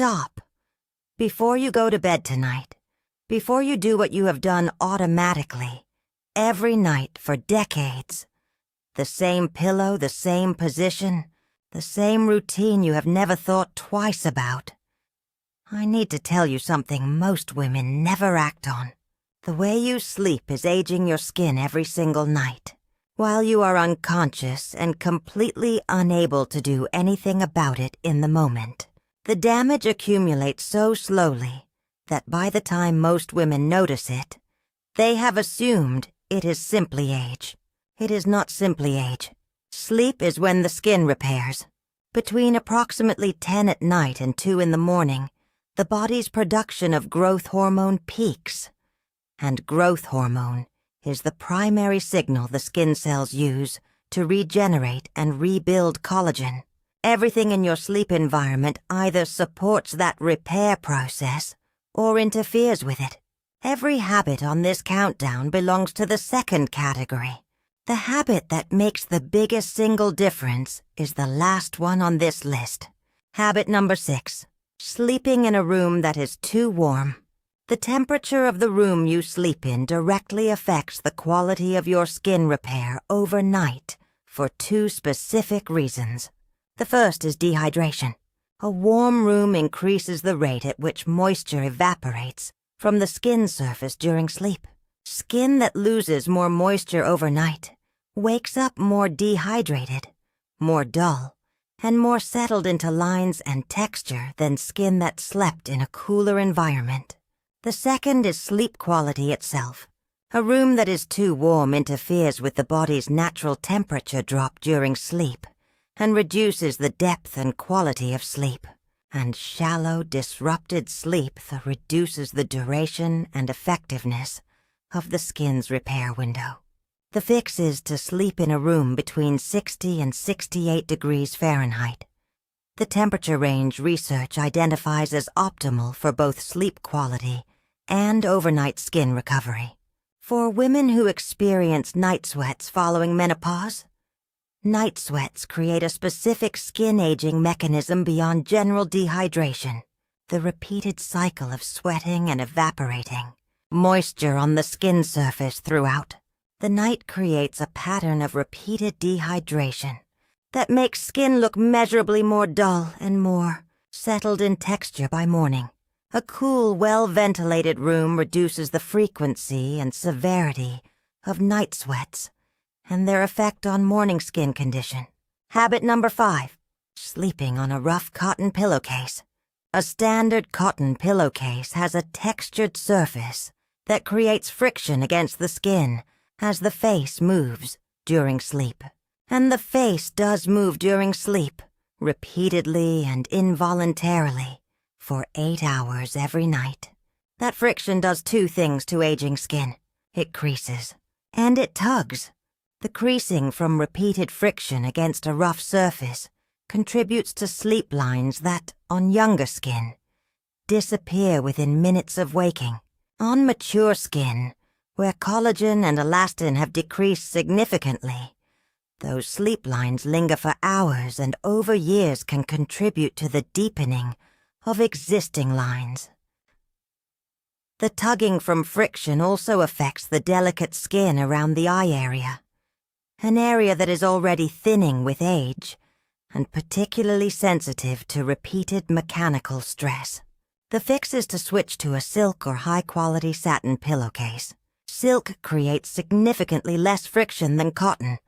stop. Before you go to bed tonight, before you do what you have done automatically, every night for decades, the same pillow, the same position, the same routine you have never thought twice about. I need to tell you something most women never act on. The way you sleep is aging your skin every single night, while you are unconscious and completely unable to do anything about it in the moment. The damage accumulates so slowly that by the time most women notice it, they have assumed it is simply age. It is not simply age. Sleep is when the skin repairs. Between approximately 10 at night and 2 in the morning, the body's production of growth hormone peaks. And growth hormone is the primary signal the skin cells use to regenerate and rebuild collagen. Everything in your sleep environment either supports that repair process or interferes with it. Every habit on this countdown belongs to the second category. The habit that makes the biggest single difference is the last one on this list. Habit number 6. Sleeping in a room that is too warm. The temperature of the room you sleep in directly affects the quality of your skin repair overnight for 2 specific reasons. The first is dehydration. A warm room increases the rate at which moisture evaporates from the skin surface during sleep. Skin that loses more moisture overnight wakes up more dehydrated, more dull, and more settled into lines and texture than skin that slept in a cooler environment. The second is sleep quality itself. A room that is too warm interferes with the body's natural temperature drop during sleep and reduces the depth and quality of sleep. And shallow, disrupted sleep that reduces the duration and effectiveness of the skin's repair window. The fix is to sleep in a room between 60 and 68 degrees Fahrenheit. The temperature range research identifies as optimal for both sleep quality and overnight skin recovery. For women who experience night sweats following menopause, night sweats create a specific skin aging mechanism beyond general dehydration, the repeated cycle of sweating and evaporating, moisture on the skin surface throughout. The night creates a pattern of repeated dehydration that makes skin look measurably more dull and more settled in texture by morning. A cool, well-ventilated room reduces the frequency and severity of night sweats and their effect on morning skin condition. Habit number 5. Sleeping on a rough cotton pillowcase. A standard cotton pillowcase has a textured surface that creates friction against the skin as the face moves during sleep. And the face does move during sleep, repeatedly and involuntarily, for 8 hours every night. That friction does 2 things to aging skin. It creases, and it tugs. The creasing from repeated friction against a rough surface contributes to sleep lines that, on younger skin, disappear within minutes of waking. On mature skin, where collagen and elastin have decreased significantly, those sleep lines linger for hours and over years can contribute to the deepening of existing lines. The tugging from friction also affects the delicate skin around the eye area, an area that is already thinning with age and particularly sensitive to repeated mechanical stress. The fix is to switch to a silk or high-quality satin pillowcase. Silk creates significantly less friction than cotton.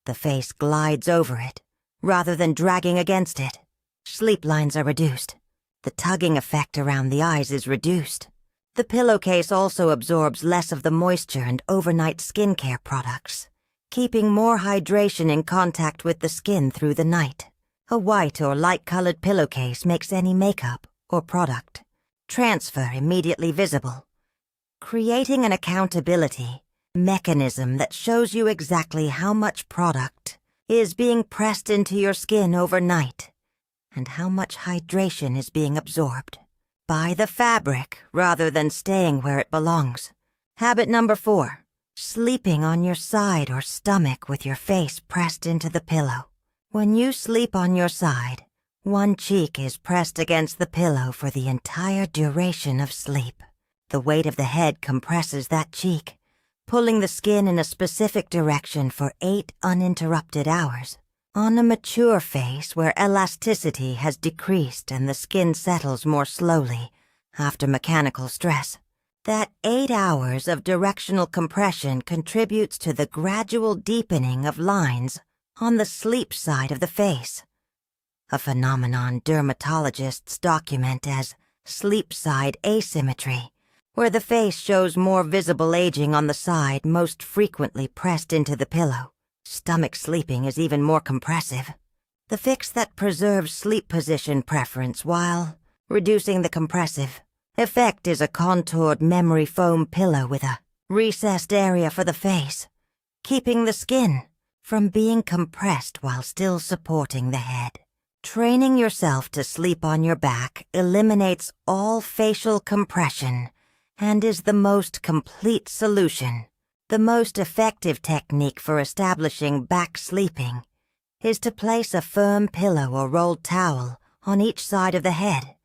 The face glides over it, rather than dragging against it. Sleep lines are reduced. The tugging effect around the eyes is reduced. The pillowcase also absorbs less of the moisture and overnight skincare products, keeping more hydration in contact with the skin through the night. A white or light-colored pillowcase makes any makeup or product transfer immediately visible, creating an accountability mechanism that shows you exactly how much product is being pressed into your skin overnight and how much hydration is being absorbed by the fabric rather than staying where it belongs. Habit number 4. Sleeping on your side or stomach with your face pressed into the pillow. When you sleep on your side, One cheek is pressed against the pillow for the entire duration of sleep. The weight of the head compresses that cheek, pulling the skin in a specific direction for 8 uninterrupted hours. On a mature face where elasticity has decreased and the skin settles more slowly after mechanical stress, that 8 hours of directional compression contributes to the gradual deepening of lines on the sleep side of the face, a phenomenon dermatologists document as sleep side asymmetry, where the face shows more visible aging on the side most frequently pressed into the pillow. Stomach sleeping is even more compressive. The fix that preserves sleep position preference while reducing the compressive effect is a contoured memory foam pillow with a recessed area for the face, keeping the skin from being compressed while still supporting the head. Training yourself to sleep on your back eliminates all facial compression and is the most complete solution. The most effective technique for establishing back sleeping is to place a firm pillow or rolled towel on each side of the head,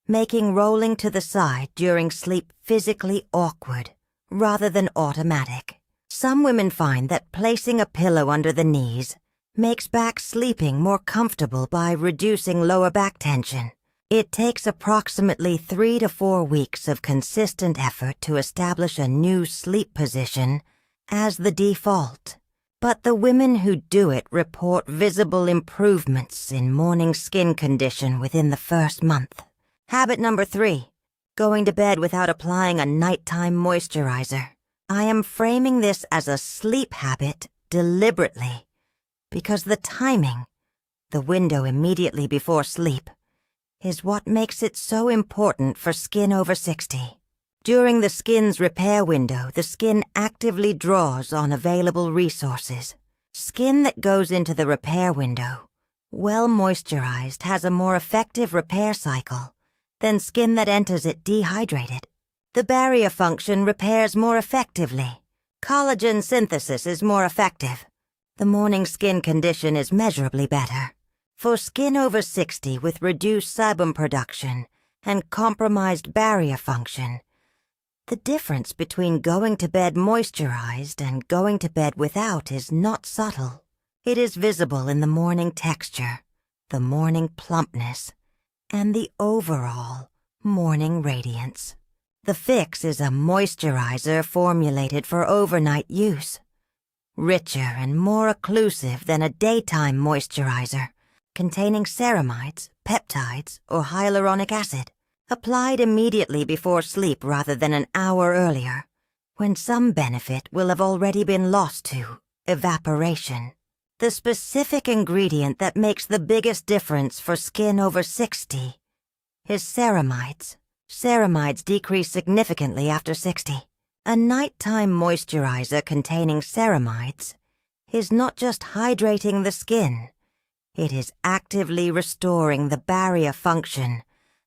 making rolling to the side during sleep physically awkward rather than automatic. Some women find that placing a pillow under the knees makes back sleeping more comfortable by reducing lower back tension. It takes approximately 3 to 4 weeks of consistent effort to establish a new sleep position as the default, but the women who do it report visible improvements in morning skin condition within the first month. Habit number 3, going to bed without applying a nighttime moisturizer. I am framing this as a sleep habit deliberately because the timing, the window immediately before sleep, is what makes it so important for skin over 60. During the skin's repair window, the skin actively draws on available resources. Skin that goes into the repair window, well moisturized, has a more effective repair cycle than skin that enters it dehydrated. The barrier function repairs more effectively. Collagen synthesis is more effective. The morning skin condition is measurably better. For skin over 60 with reduced sebum production and compromised barrier function, the difference between going to bed moisturized and going to bed without is not subtle. It is visible in the morning texture, the morning plumpness, and the overall morning radiance. The fix is a moisturizer formulated for overnight use, richer and more occlusive than a daytime moisturizer, containing ceramides, peptides, or hyaluronic acid, applied immediately before sleep rather than an hour earlier, when some benefit will have already been lost to evaporation. The specific ingredient that makes the biggest difference for skin over 60 is ceramides. Ceramides decrease significantly after 60. A nighttime moisturizer containing ceramides is not just hydrating the skin, it is actively restoring the barrier function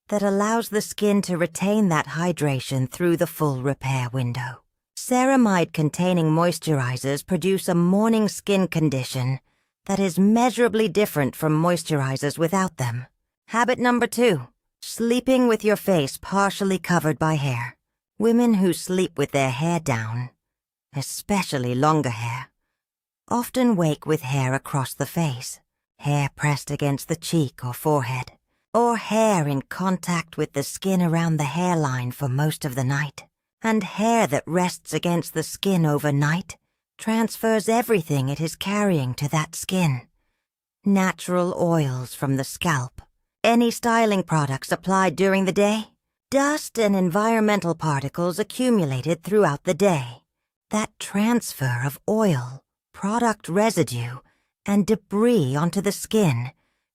that allows the skin to retain that hydration through the full repair window. Ceramide-containing moisturizers produce a morning skin condition that is measurably different from moisturizers without them. Habit number 2, sleeping with your face partially covered by hair. Women who sleep with their hair down, especially longer hair, often wake with hair across the face, hair pressed against the cheek or forehead, or hair in contact with the skin around the hairline for most of the night. And hair that rests against the skin overnight transfers everything it is carrying to that skin. Natural oils from the scalp, any styling products applied during the day, dust and environmental particles accumulated throughout the day. That transfer of oil, product residue, and debris onto the skin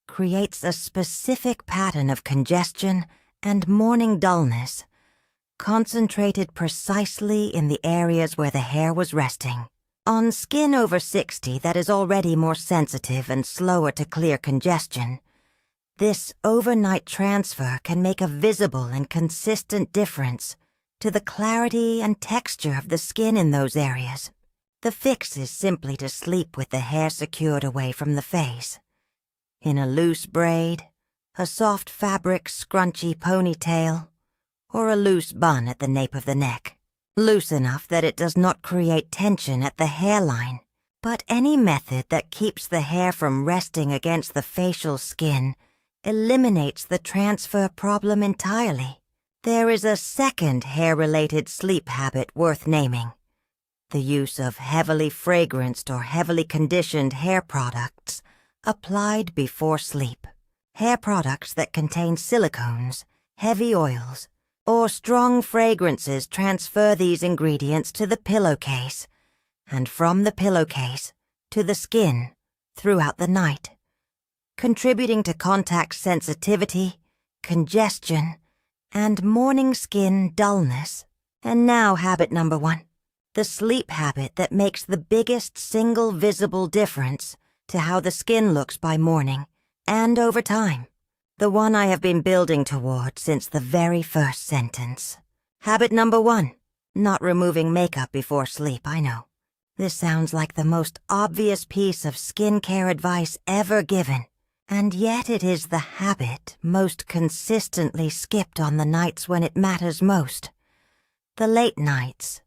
creates a specific pattern of congestion and morning dullness, concentrated precisely in the areas where the hair was resting. On skin over 60 that is already more sensitive and slower to clear congestion, this overnight transfer can make a visible and consistent difference to the clarity and texture of the skin in those areas. The fix is simply to sleep with the hair secured away from the face, in a loose braid, a soft fabric scrunchy ponytail, or a loose bun at the nape of the neck. Loose enough that it does not create tension at the hairline, but any method that keeps the hair from resting against the facial skin eliminates the transfer problem entirely. There is a second hair-related sleep habit worth naming: the use of heavily fragranced or heavily conditioned hair products applied before sleep. Hair products that contain silicones, heavy oils, or strong fragrances transfer these ingredients to the pillowcase, and from the pillowcase to the skin throughout the night, contributing to contact sensitivity, congestion, and morning skin dullness. And now habit number 1, the sleep habit that makes the biggest single visible difference to how the skin looks by morning and over time. The one I have been building toward since the very first sentence. Habit number 1, not removing makeup before sleep. I know. This sounds like the most obvious piece of skincare advice ever given, and yet it is the habit most consistently skipped on the nights when it matters most. The late nights,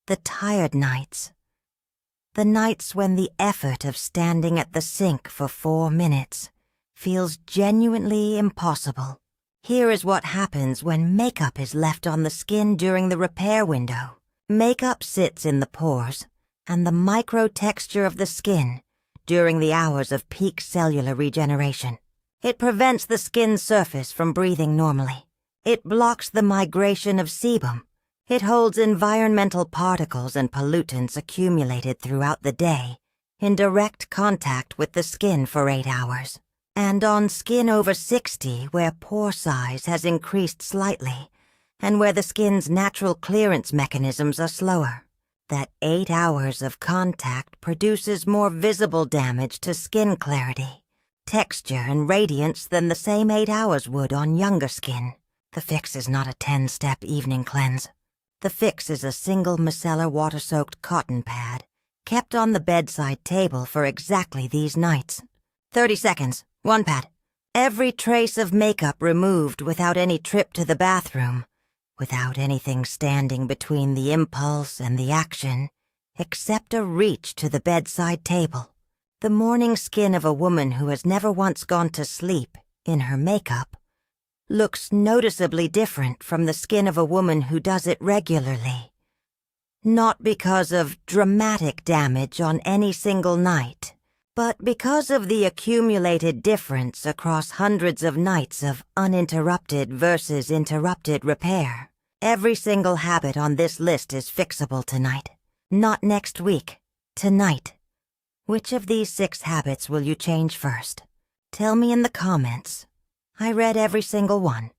the tired nights, the nights when the effort of standing at the sink for 4 minutes feels genuinely impossible. Here is what happens when makeup is left on the skin during the repair window. Makeup sits in the pores and the micro-texture of the skin during the hours of peak cellular regeneration. It prevents the skin's surface from breathing normally. It blocks the migration of sebum. It holds environmental particles and pollutants accumulated throughout the day in direct contact with the skin for 8 hours. And on skin over 60, where pore size has increased slightly, and where the skin's natural clearance mechanisms are slower, that 8 hours of contact produces more visible damage to skin clarity, texture, and radiance than the same 8 hours would on younger skin. The fix is not a 10-step evening cleanse. The fix is a single micellar water-soaked cotton pad kept on the bedside table for exactly these nights. 30 seconds. 1 pad. Every trace of makeup removed without any trip to the bathroom, without anything standing between the impulse and the action, except a reach to the bedside table. The morning skin of a woman who has never once gone to sleep in her makeup looks noticeably different from the skin of a woman who does it regularly. Not because of dramatic damage on any single night, but because of the accumulated difference across hundreds of nights of uninterrupted versus interrupted repair. Every single habit on this list is fixable tonight. Not next week. Tonight. Which of these 6 habits will you change first? Tell me in the comments. I read every single one.